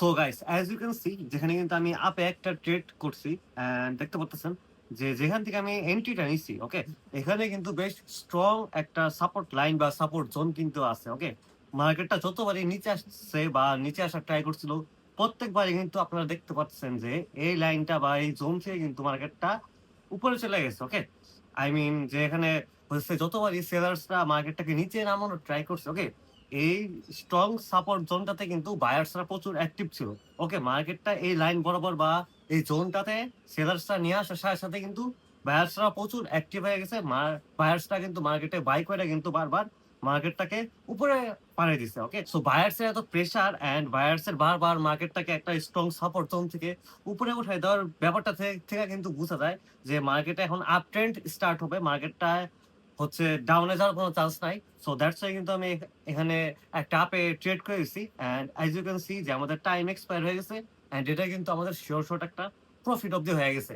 So guys as you can see যেখানে কিন্তু আমি আপে একটা ট্রেড করছি এন্ড দেখতে পাচ্ছেন যে যেখান থেকে আমি এন্ট্রিটা নিছি ওকে এখানে কিন্তু বেশ স্ট্রং একটা সাপোর্ট লাইন বা সাপোর্ট জোন কিন্তু আছে ওকে মার্কেটটা যতবারই নিচে আসছে বা নিচে আসার ট্রাই করছিল প্রত্যেকবারই কিন্তু আপনারা দেখতে পাচ্ছেন যে এই লাইনটা বা এই জোন থেকে কিন্তু মার্কেটটা উপরে চলে গেছে ওকে আই মিন যে এখানে হচ্ছে যতবারই সেলার্সরা মার্কেটটাকে নিচে নামানোর ট্রাই করছে ওকে এই স্ট্রং সাপোর্ট জোনটাতে কিন্তু বায়ার্সরা প্রচুর অ্যাক্টিভ ছিল। ওকে মার্কেটটা এই লাইন বরাবর বা এই জোনটাতে সেলার্সরা নিয়ে আসার সাথে, সাথে কিন্তু বায়ার্সরা প্রচুর অ্যাক্টিভ হয়ে গেছে। বায়ার্সরা কিন্তু মার্কেটে বাই করে কিন্তু বারবার মার্কেটটাকে উপরে পাঠিয়ে দিছে। ওকে? সো বায়ার্স এর এত প্রেশার অ্যান্ড বায়ার্স এর বারবার মার্কেটটাকে একটা স্ট্রং সাপোর্ট জোন থেকে উপরে উঠায় দেওয়ার ব্যাপারটা থেকে কিন্তু বোঝা যায় যে মার্কেটে এখন আপ ট্রেন্ড স্টার্ট হবে। মার্কেটটা হচ্ছে ডাউনে যাওয়ার কোনো চান্স নাই। সো দ্যাটস ওয়াই কিন্তু আমি এখানে একটা আপে ট্রেড করে দিছি and as you can see যে আমাদের টাইম এক্সপায়ার হয়ে গেছে অ্যান্ড এটা কিন্তু আমাদের শিওর শট একটা প্রফিট অব্দি হয়ে গেছে।